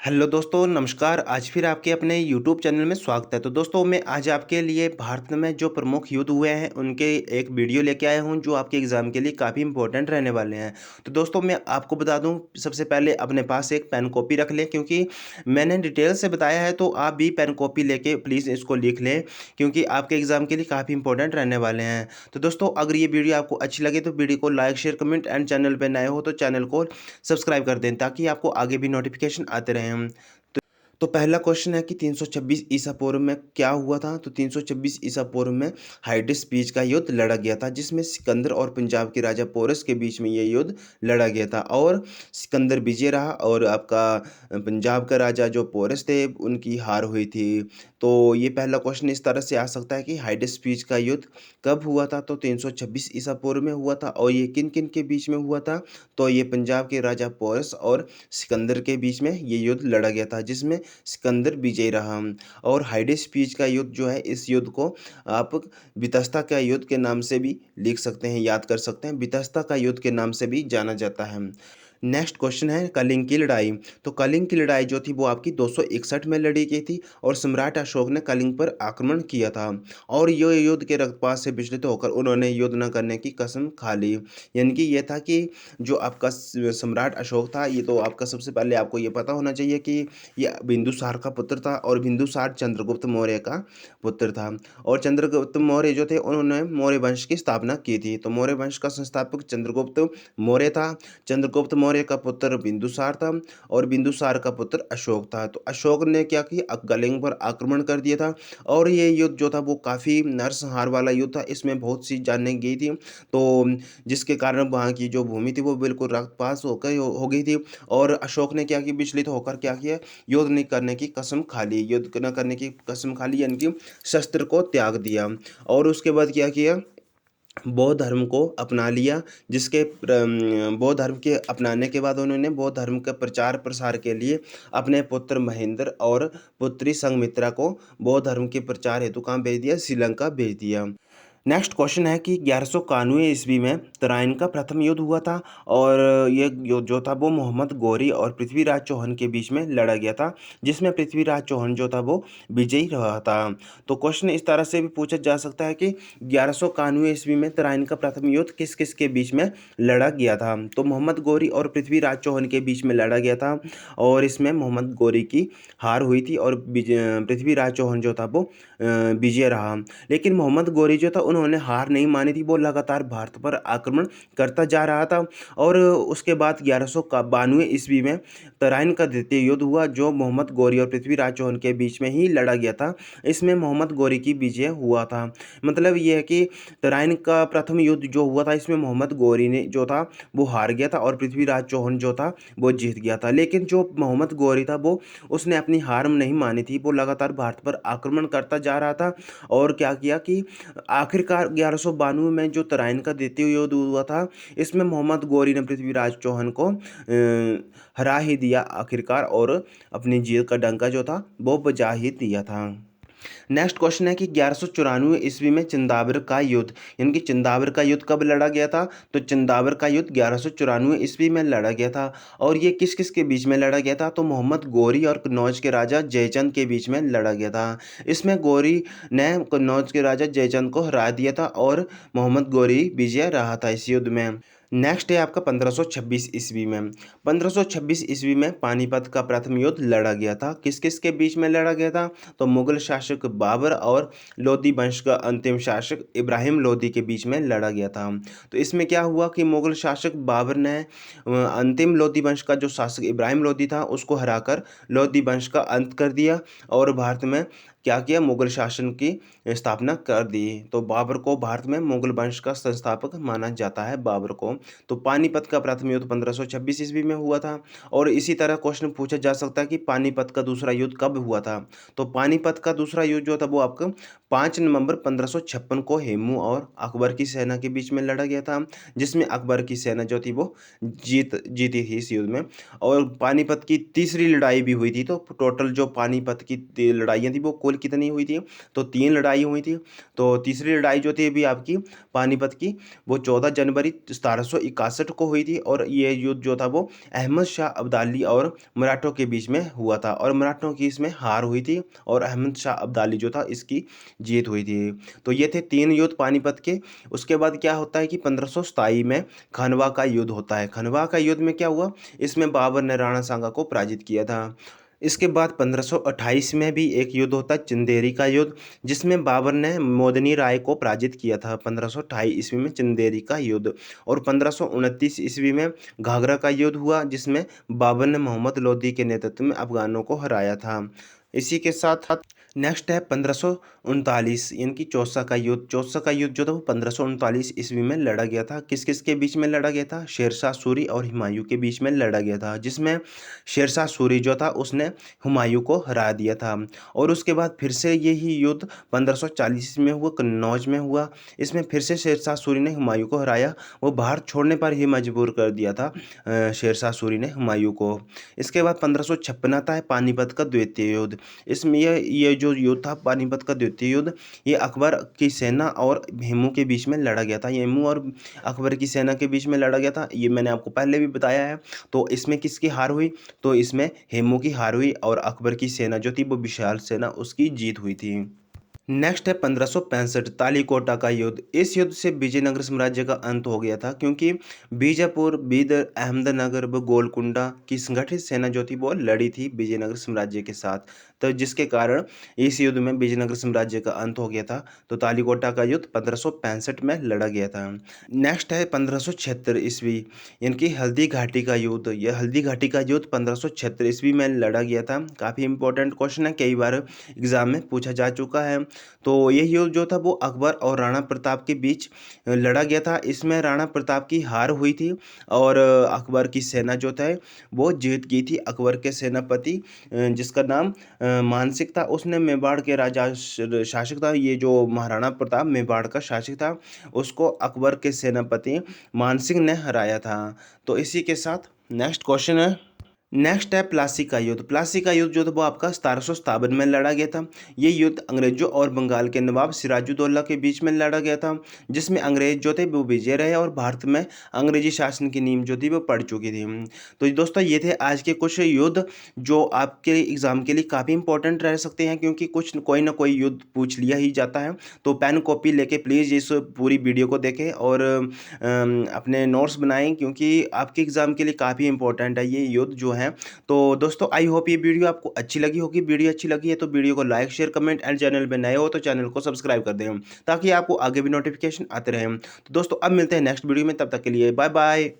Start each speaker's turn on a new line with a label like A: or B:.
A: Hello दोस्तों, नमस्कार। आज फिर आपके अपने यूट्यूब चैनल में स्वागत है। तो दोस्तों, मैं आज आपके लिए भारत में जो प्रमुख युद्ध हुए हैं उनके एक वीडियो लेके आया हूं जो आपके एग्ज़ाम के लिए काफ़ी इंपॉर्टेंट रहने वाले हैं। तो दोस्तों, मैं आपको बता दूं, सबसे पहले अपने पास एक पेन कॉपी रख लें, क्योंकि मैंने डिटेल से बताया है। तो आप भी पेन कॉपी लेके प्लीज़ इसको लिख लें, क्योंकि आपके एग्ज़ाम के लिए काफ़ी इंपॉर्टेंट रहने वाले हैं। तो दोस्तों, अगर ये वीडियो आपको अच्छी लगे तो वीडियो को like, share, comment and channel पर नए हो तो चैनल को सब्सक्राइब कर दें, ताकि आपको आगे भी नोटिफिकेशन आते रहें। तो पहला क्वेश्चन है कि 326 ईसा पूर्व में क्या हुआ था। तो 326 ईसा पूर्व में हाइडिस बीच का युद्ध लड़ा गया था, जिसमें सिकंदर और पंजाब के राजा पोरस के बीच में ये युद्ध लड़ा गया था और सिकंदर विजय रहा और आपका पंजाब का राजा जो पोरस थे उनकी हार हुई थी। तो ये पहला क्वेश्चन इस तरह से आ सकता है कि हाइडिस बीच का युद्ध कब हुआ था। तो 326 ईसा पूर्व में हुआ था और ये किन किन के बीच में हुआ था। तो ये पंजाब के राजा पोरस और सिकंदर के बीच में ये युद्ध लड़ा गया था, जिसमें सिकंदर विजयी रहा। और हाइडिस बीच का युद्ध जो है, इस युद्ध को आप बितस्ता का युद्ध के नाम से भी लिख सकते हैं, याद कर सकते हैं। बितस्ता का युद्ध के नाम से भी जाना जाता है। नेक्स्ट क्वेश्चन है कलिंग की लड़ाई। तो कलिंग की लड़ाई जो थी वो आपकी 261 में लड़ी गई थी और सम्राट अशोक ने कलिंग पर आक्रमण किया था और ये युद्ध के रक्तपात से विचलित होकर उन्होंने युद्ध न करने की कसम खा ली। यानी कि ये था कि जो आपका सम्राट अशोक था, ये तो आपका सबसे पहले आपको ये पता होना चाहिए कि ये बिंदुसार का पुत्र था और बिंदुसार चंद्रगुप्त मौर्य का पुत्र था। और चंद्रगुप्त मौर्य जो थे उन्होंने मौर्य वंश की स्थापना की थी। तो मौर्य वंश का संस्थापक चंद्रगुप्त मौर्य था। चंद्रगुप्त मौर्य का पुत्र बिंदुसार था और बिंदुसार का पुत्र अशोक था। तो अशोक ने क्या किया, कलिंग पर आक्रमण कर दिया था और ये युद्ध जो था वो काफ़ी नरसंहार वाला युद्ध था। इसमें बहुत सी जानें गई थी, तो जिसके कारण वहाँ की जो भूमि थी वो बिल्कुल रक्तपात हो गई थी। और अशोक ने क्या किया, विचलित होकर क्या किया, युद्ध नहीं करने की कसम खा ली। युद्ध न करने की कसम खा ली, यानी कि शस्त्र को त्याग दिया। और उसके बाद क्या किया, बौद्ध धर्म को अपना लिया। बौद्ध धर्म के अपनाने के बाद उन्होंने बौद्ध धर्म का प्रचार प्रसार के लिए अपने पुत्र महेंद्र और पुत्री संघमित्रा को बौद्ध धर्म के प्रचार हेतु कहाँ भेज दिया, श्रीलंका भेज दिया। नेक्स्ट क्वेश्चन है कि 1191 ईस्वी में तराइन का प्रथम युद्ध हुआ था और ये युद्ध जो था वो मोहम्मद गोरी और पृथ्वीराज चौहान के बीच में लड़ा गया था, जिसमें पृथ्वीराज चौहान जो था वो विजयी रहा था। तो क्वेश्चन इस तरह से भी पूछा जा सकता है कि 1191 ईस्वी में तराइन का प्रथम युद्ध किस किस के बीच में लड़ा गया था। तो मोहम्मद गोरी और पृथ्वीराज चौहान के बीच में लड़ा गया था और इसमें मोहम्मद गोरी की हार हुई थी और पृथ्वीराज चौहान जो था वो विजय रहा। लेकिन मोहम्मद गोरी जो था उन्होंने हार नहीं मानी थी, वो लगातार भारत पर आक्रमण करता जा रहा था। और उसके बाद 1192 ईस्वी में तराइन का द्वितीय युद्ध हुआ, जो मोहम्मद गोरी और पृथ्वीराज चौहान के बीच में ही लड़ा गया था। इसमें मोहम्मद गोरी की विजय हुआ था। मतलब ये है कि तराइन का प्रथम युद्ध जो हुआ था, इसमें मोहम्मद गोरी ने जो था वो हार गया था और पृथ्वीराज चौहान जो था वो जीत गया था। लेकिन जो मोहम्मद गोरी था वो उसने अपनी हार नहीं मानी थी, वो लगातार भारत पर आक्रमण करता जा रहा था। और क्या किया कि आखिरकार 1192 में जो तराइन का द्वितीय युद्ध हुआ था, इसमें मोहम्मद गोरी ने पृथ्वीराज चौहान को हरा ही दिया आखिरकार और अपनी जीत का डंका जो था वो बजा ही दिया था। नेक्स्ट क्वेश्चन है कि 1194 ईस्वी में चिंदावर का युद्ध, यानी कि चिंदावर का युद्ध कब लड़ा गया था। तो चिंदावर का युद्ध 1194 ईस्वी में लड़ा गया था और ये किस किस के बीच में लड़ा गया था। तो मोहम्मद गोरी और कन्नौज के राजा जयचंद के बीच में लड़ा गया था। इसमें गोरी ने कन्नौज के राजा जयचंद को हरा दिया था और मोहम्मद गोरी विजय रहा था इस युद्ध में। नेक्स्ट है आपका 1526 ईस्वी में। 1526 ईस्वी में पानीपत का प्रथम युद्ध लड़ा गया था। किस किस के बीच में लड़ा गया था। तो मुगल शासक बाबर और लोधी वंश का अंतिम शासक इब्राहिम लोधी के बीच में लड़ा गया था। तो इसमें क्या हुआ कि मुगल शासक बाबर ने अंतिम लोधी वंश का जो शासक इब्राहिम लोधी था उसको हराकर लोधी वंश का अंत कर दिया और भारत में क्या किया, मुगल शासन की स्थापना कर दी। तो बाबर को भारत में मुगल वंश का संस्थापक माना जाता है, बाबर को। तो पानीपत का प्रथम युद्ध 1526 ईस्वी में हुआ था। और इसी तरह क्वेश्चन पूछा जा सकता है कि पानीपत का दूसरा युद्ध कब हुआ था। तो पानीपत का दूसरा युद्ध जो था वो आपका 5 नवंबर 1556 को हेमू और अकबर की सेना के बीच में लड़ा गया था, जिसमें अकबर की सेना जो थी वो जीती थी इस युद्ध में। और पानीपत की तीसरी लड़ाई भी हुई थी। तो टोटल जो पानीपत की लड़ाइयाँ थी वो कुल कुल कितनी हुई थी, तो 3 लड़ाई हुई थी। तो तीसरी लड़ाई जो थी अभी आपकी पानीपत की, वो 14 जनवरी 1761 को हुई थी और ये युद्ध जो था वो अहमद शाह अब्दाली और मराठों के बीच में हुआ था और मराठों की इसमें हार हुई थी और अहमद शाह अब्दाली जो था इसकी जीत हुई थी। तो ये थे 3 युद्ध पानीपत के। उसके बाद क्या होता है कि 1527 में खनवा का युद्ध होता है। खनवा का युद्ध में क्या हुआ, इसमें बाबर ने राणा सांगा को पराजित किया था। इसके बाद 1528 में भी एक युद्ध होता है, चंदेरी का युद्ध, जिसमें बाबर ने मोदनी राय को पराजित किया था 1528 ईस्वी में, चंदेरी का युद्ध। और 1529 ईस्वी में घाघरा का युद्ध हुआ, जिसमें बाबर ने मोहम्मद लोदी के नेतृत्व में अफगानों को हराया था। इसी के साथ नेक्स्ट है 1539 यानी कि चौसा का युद्ध। चौसा का युद्ध जो था वो 1539 ईस्वी में लड़ा गया था। किस किस के बीच में लड़ा गया था, शेरशाह सूरी और हुमायूं के बीच में लड़ा गया था, जिसमें शेरशाह सूरी जो था उसने हुमायूं को हरा दिया था। और उसके बाद फिर से यही युद्ध 1540 में हुआ, कन्नौज में हुआ। इसमें फिर से शेरशाह सूरी ने हुमायूं को हराया, वो भारत छोड़ने पर ही मजबूर कर दिया था शेरशाह सूरी ने हुमायूं को। इसके बाद 1556 आता है पानीपत का द्वितीय युद्ध। इसमें ये जो युद्ध था पानीपत का द्वितीय युद्ध, ये अकबर की सेना और हेमू के बीच में लड़ा गया था। हेमू और अकबर की सेना के बीच में लड़ा गया था, ये मैंने आपको पहले भी बताया है। तो इसमें किसकी हार हुई, तो इसमें हेमू की हार हुई और अकबर की सेना जो थी वो विशाल सेना, उसकी जीत हुई थी। नेक्स्ट है 1565 तालीकोटा का युद्ध। इस युद्ध से विजयनगर साम्राज्य का अंत हो गया था, क्योंकि बीजापुर, बीदर, अहमदनगर व गोलकुंडा की संगठित सेना जो थी वो लड़ी थी विजयनगर साम्राज्य के साथ। तो जिसके कारण इस युद्ध में विजयनगर साम्राज्य का अंत हो गया था। तो तालीकोटा का युद्ध 1565 में लड़ा गया था। नेक्स्ट है 1576 ईस्वी यानी कि हल्दी घाटी का युद्ध। यह हल्दी घाटी का युद्ध 1576 ईस्वी में लड़ा गया था। काफ़ी इंपॉर्टेंट क्वेश्चन है, कई बार एग्जाम में पूछा जा चुका है। तो यह युद्ध जो था वो अकबर और राणा प्रताप के बीच लड़ा गया था। इसमें राणा प्रताप की हार हुई थी और अकबर की सेना जो था वो जीत गई थी। अकबर के सेनापति जिसका नाम मानसिंह था, उसने मेवाड़ के राजा शासक था, ये जो महाराणा प्रताप मेवाड़ का शासक था, उसको अकबर के सेनापति मानसिंह ने हराया था। तो इसी के साथ नेक्स्ट क्वेश्चन है, नेक्स्ट है प्लासी का युद्ध। प्लासी का युद्ध जो था वो आपका 1757 में लड़ा गया था। ये युद्ध अंग्रेजों और बंगाल के नवाब सिराजुद्दौला के बीच में लड़ा गया था, जिसमें अंग्रेज जो थे वो विजय रहे और भारत में अंग्रेजी शासन की नींव जो थी वो पड़ चुकी थी। तो दोस्तों ये थे आज के कुछ युद्ध जो आपके एग्जाम के लिए काफ़ी इंपॉर्टेंट रह सकते हैं, क्योंकि कुछ कोई ना कोई युद्ध पूछ लिया ही जाता है। तो पेन कॉपी लेके प्लीज़ इस पूरी वीडियो को देखें और अपने नोट्स बनाएं, क्योंकि आपके एग्जाम के लिए काफ़ी इंपॉर्टेंट है ये युद्ध जो है। तो दोस्तों आई होप ये वीडियो आपको अच्छी लगी होगी। वीडियो अच्छी लगी है तो वीडियो को like, share, comment and channel पे नए हो तो चैनल को सब्सक्राइब कर दें, ताकि आपको आगे भी नोटिफिकेशन आते रहें। तो दोस्तों अब मिलते हैं नेक्स्ट वीडियो में, तब तक के लिए बाय बाय।